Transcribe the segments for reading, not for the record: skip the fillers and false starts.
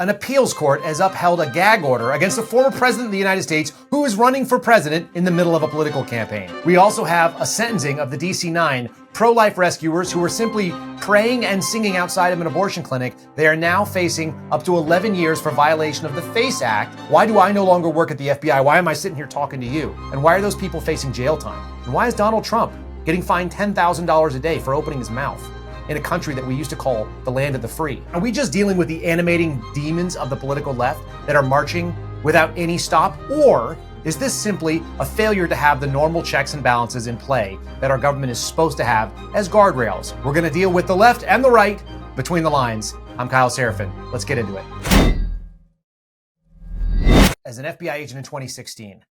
An appeals court has upheld a gag order against a former president of the United States who is running for president in the middle of a political campaign. We also have a sentencing of the DC-9 pro-life rescuers who were simply praying and singing outside of an abortion clinic. They are now facing up to 11 years for violation of the FACE Act. Why do I no longer work at the FBI? Why am I sitting here talking to you? And why are those people facing jail time? And why is Donald Trump getting fined $10,000 a day for opening his mouth in a country that we used to call the land of the free? Are we just dealing with the animating demons of the political left that are marching without any stop? Or is this simply a failure to have the normal checks and balances in play that our government is supposed to have as guardrails? We're going to deal with the left and the right between the lines. I'm Kyle Seraphin. Let's get into it. As an FBI agent in 2016,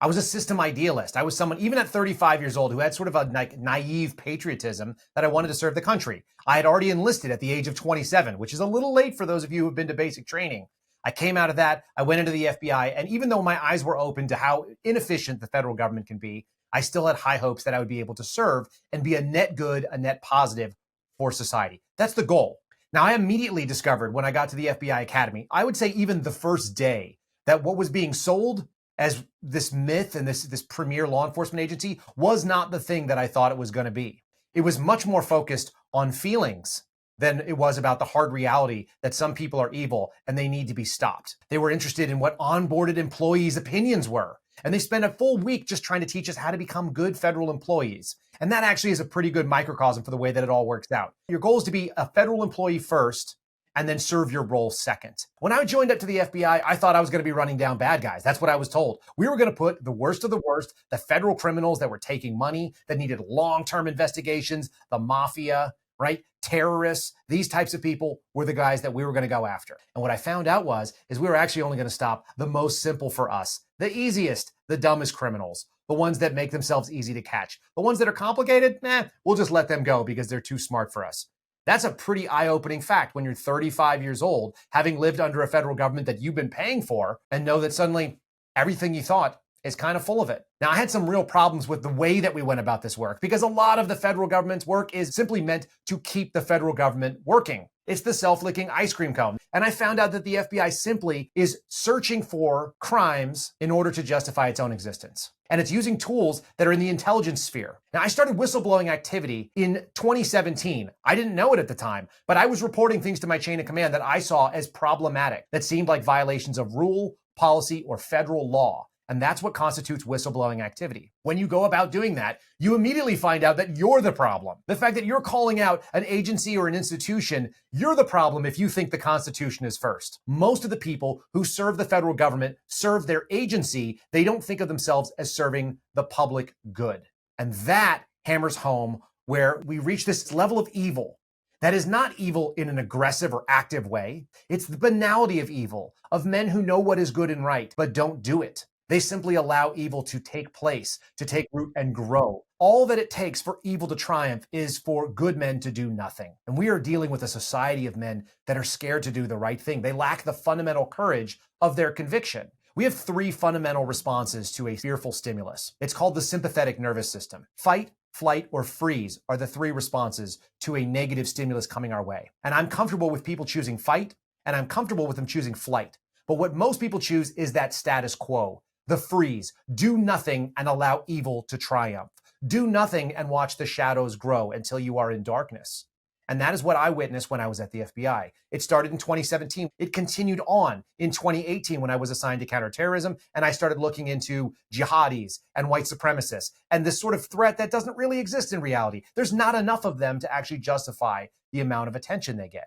I was a system idealist. I was someone, even at 35 years old, who had sort of a naive patriotism that I wanted to serve the country. I had already enlisted at the age of 27, which is a little late for those of you who have been to basic training. I came out of that, I went into the FBI, and even though my eyes were open to how inefficient the federal government can be, I still had high hopes that I would be able to serve and be a net good, a net positive for society. That's the goal. Now, I immediately discovered when I got to the FBI Academy, I would say even the first day, that what was being sold as this myth and this premier law enforcement agency was not the thing that I thought it was going to be. It was much more focused on feelings than it was about the hard reality that some people are evil and they need to be stopped. They were interested in what onboarded employees' opinions were. And they spent a full week just trying to teach us how to become good federal employees. And that actually is a pretty good microcosm for the way that it all works out. Your goal is to be a federal employee first and then serve your role second. When I joined up to the FBI, I thought I was going to be running down bad guys. That's what I was told. We were going to put the worst of the worst, the federal criminals that were taking money, that needed long-term investigations, the mafia, right? Terrorists, these types of people were the guys that we were going to go after. And what I found out is we were actually only going to stop the most simple for us, the easiest, the dumbest criminals, the ones that make themselves easy to catch. The ones that are complicated, we'll just let them go because they're too smart for us. That's a pretty eye-opening fact when you're 35 years old, having lived under a federal government that you've been paying for, and know that suddenly everything you thought is kind of full of it. Now, I had some real problems with the way that we went about this work because a lot of the federal government's work is simply meant to keep the federal government working. It's the self-licking ice cream cone. And I found out that the FBI simply is searching for crimes in order to justify its own existence. And it's using tools that are in the intelligence sphere. Now, I started whistleblowing activity in 2017. I didn't know it at the time, but I was reporting things to my chain of command that I saw as problematic, that seemed like violations of rule, policy, or federal law. And that's what constitutes whistleblowing activity. When you go about doing that, you immediately find out that you're the problem. The fact that you're calling out an agency or an institution, you're the problem if you think the Constitution is first. Most of the people who serve the federal government serve their agency. They don't think of themselves as serving the public good. And that hammers home where we reach this level of evil that is not evil in an aggressive or active way. It's the banality of evil, of men who know what is good and right, but don't do it. They simply allow evil to take place, to take root and grow. All that it takes for evil to triumph is for good men to do nothing. And we are dealing with a society of men that are scared to do the right thing. They lack the fundamental courage of their conviction. We have three fundamental responses to a fearful stimulus. It's called the sympathetic nervous system. Fight, flight, or freeze are the three responses to a negative stimulus coming our way. And I'm comfortable with people choosing fight, and I'm comfortable with them choosing flight. But what most people choose is that status quo. The freeze. Do nothing and allow evil to triumph. Do nothing and watch the shadows grow until you are in darkness. And that is what I witnessed when I was at the FBI. It started in 2017. It continued on in 2018 when I was assigned to counterterrorism and I started looking into jihadis and white supremacists and this sort of threat that doesn't really exist in reality. There's not enough of them to actually justify the amount of attention they get.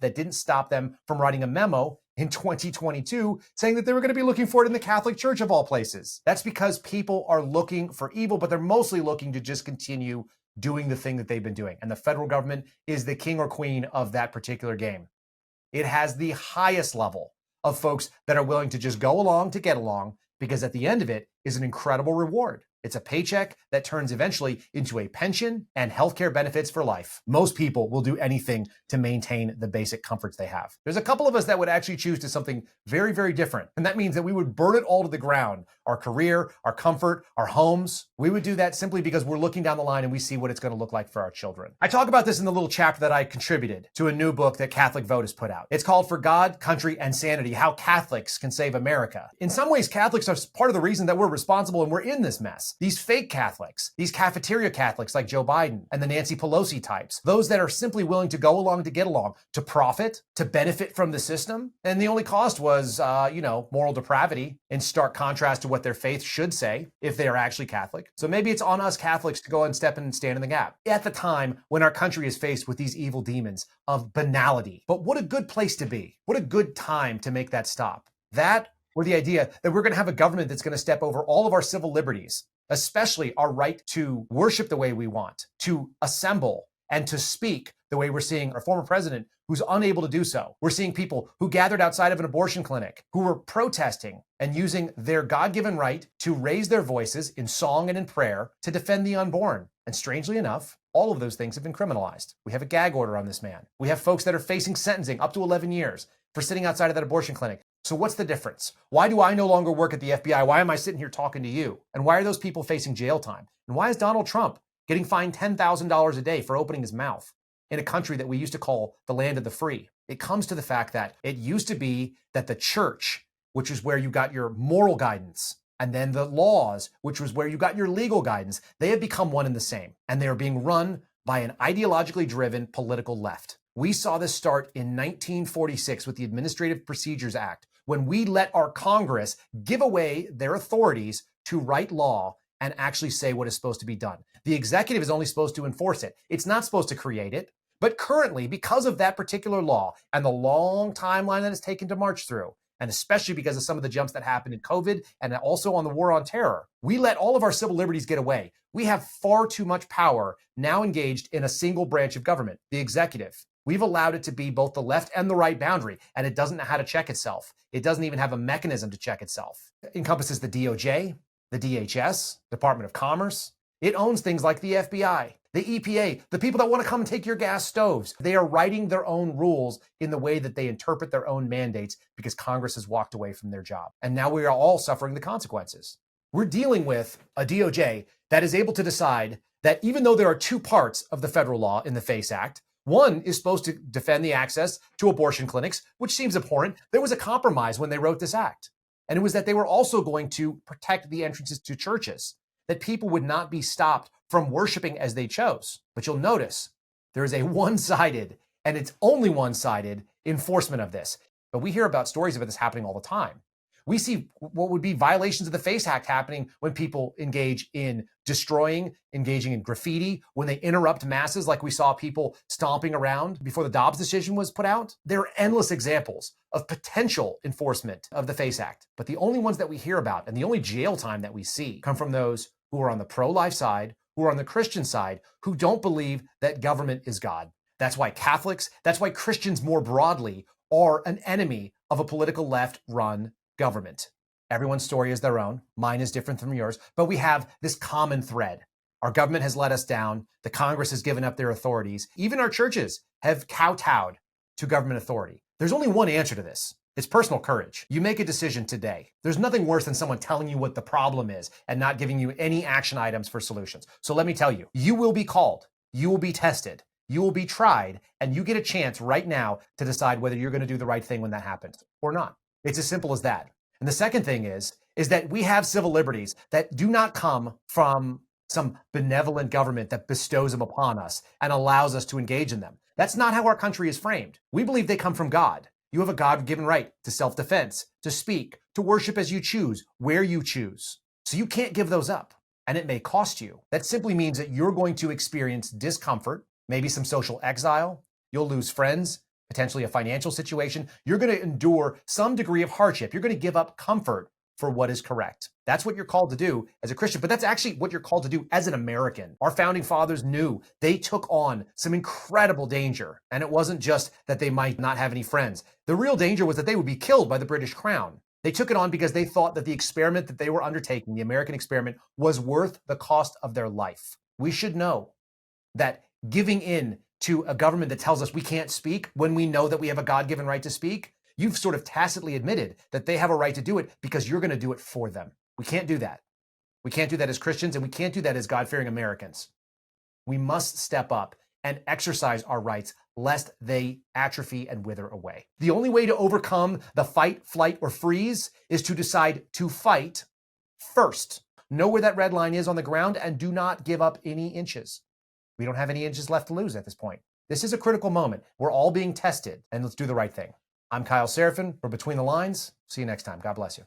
That didn't stop them from writing a memo in 2022 saying that they were going to be looking for it in the Catholic Church of all places. That's because people are looking for evil, but they're mostly looking to just continue doing the thing that they've been doing. And the federal government is the king or queen of that particular game. It has the highest level of folks that are willing to just go along to get along because at the end of it is an incredible reward. It's a paycheck that turns eventually into a pension and healthcare benefits for life. Most people will do anything to maintain the basic comforts they have. There's a couple of us that would actually choose to something very, very different. And that means that we would burn it all to the ground. Our career, our comfort, our homes. We would do that simply because we're looking down the line and we see what it's going to look like for our children. I talk about this in the little chapter that I contributed to a new book that Catholic Vote has put out. It's called For God, Country, and Sanity, How Catholics Can Save America. In some ways, Catholics are part of the reason that we're responsible and we're in this mess. These fake Catholics, these cafeteria Catholics like Joe Biden and the Nancy Pelosi types, those that are simply willing to go along to get along, to profit, to benefit from the system. And the only cost was, moral depravity, in stark contrast to what their faith should say if they are actually Catholic. So maybe it's on us Catholics to go and step in and stand in the gap at the time when our country is faced with these evil demons of banality. But what a good place to be. What a good time to make that stop. That or the idea that we're going to have a government that's going to step over all of our civil liberties, especially our right to worship the way we want, to assemble, and to speak the way we're seeing our former president who's unable to do so. We're seeing people who gathered outside of an abortion clinic, who were protesting and using their God-given right to raise their voices in song and in prayer to defend the unborn. And strangely enough, all of those things have been criminalized. We have a gag order on this man. We have folks that are facing sentencing up to 11 years for sitting outside of that abortion clinic. So what's the difference? Why do I no longer work at the FBI? Why am I sitting here talking to you? And why are those people facing jail time? And why is Donald Trump getting fined $10,000 a day for opening his mouth in a country that we used to call the land of the free? It comes to the fact that it used to be that the church, which is where you got your moral guidance, and then the laws, which was where you got your legal guidance, they have become one and the same. And they are being run by an ideologically driven political left. We saw this start in 1946 with the Administrative Procedures Act, when we let our Congress give away their authorities to write law and actually say what is supposed to be done. The executive is only supposed to enforce it. It's not supposed to create it. But currently, because of that particular law and the long timeline that it's taken to march through, and especially because of some of the jumps that happened in COVID and also on the war on terror, we let all of our civil liberties get away. We have far too much power now engaged in a single branch of government, the executive. We've allowed it to be both the left and the right boundary, and it doesn't know how to check itself. It doesn't even have a mechanism to check itself. It encompasses the DOJ, the DHS, Department of Commerce. It owns things like the FBI, the EPA, the people that want to come and take your gas stoves. They are writing their own rules in the way that they interpret their own mandates because Congress has walked away from their job. And now we are all suffering the consequences. We're dealing with a DOJ that is able to decide that even though there are two parts of the federal law in the FACE Act, one is supposed to defend the access to abortion clinics, which seems abhorrent. There was a compromise when they wrote this act. And it was that they were also going to protect the entrances to churches, that people would not be stopped from worshiping as they chose. But you'll notice there is a one-sided, and it's only one-sided, enforcement of this. But we hear about stories of this happening all the time. We see what would be violations of the FACE Act happening when people engage in destroying, engaging in graffiti, when they interrupt masses like we saw people stomping around before the Dobbs decision was put out. There are endless examples of potential enforcement of the FACE Act. But the only ones that we hear about and the only jail time that we see come from those who are on the pro-life side, who are on the Christian side, who don't believe that government is God. That's why Catholics, that's why Christians more broadly are an enemy of a political left-run government. Everyone's story is their own. Mine is different from yours, but we have this common thread. Our government has let us down. The Congress has given up their authorities. Even our churches have kowtowed to government authority. There's only one answer to this. It's personal courage. You make a decision today. There's nothing worse than someone telling you what the problem is and not giving you any action items for solutions. So let me tell you, you will be called, you will be tested, you will be tried, and you get a chance right now to decide whether you're going to do the right thing when that happens or not. It's as simple as that. And the second thing is that we have civil liberties that do not come from some benevolent government that bestows them upon us and allows us to engage in them. That's not how our country is framed. We believe they come from God. You have a God-given right to self-defense, to speak, to worship as you choose, where you choose. So you can't give those up, and it may cost you. That simply means that you're going to experience discomfort, maybe some social exile. You'll lose friends, potentially a financial situation. You're going to endure some degree of hardship. You're going to give up comfort for what is correct. That's what you're called to do as a Christian, but that's actually what you're called to do as an American. Our founding fathers knew they took on some incredible danger, and it wasn't just that they might not have any friends. The real danger was that they would be killed by the British crown. They took it on because they thought that the experiment that they were undertaking, the American experiment, was worth the cost of their life. We should know that giving in to a government that tells us we can't speak when we know that we have a God-given right to speak, you've sort of tacitly admitted that they have a right to do it because you're going to do it for them. We can't do that. We can't do that as Christians, and we can't do that as God-fearing Americans. We must step up and exercise our rights lest they atrophy and wither away. The only way to overcome the fight, flight, or freeze is to decide to fight first. Know where that red line is on the ground and do not give up any inches. We don't have any inches left to lose at this point. This is a critical moment. We're all being tested, and let's do the right thing. I'm Kyle Seraphin for Between the Lines. See you next time. God bless you.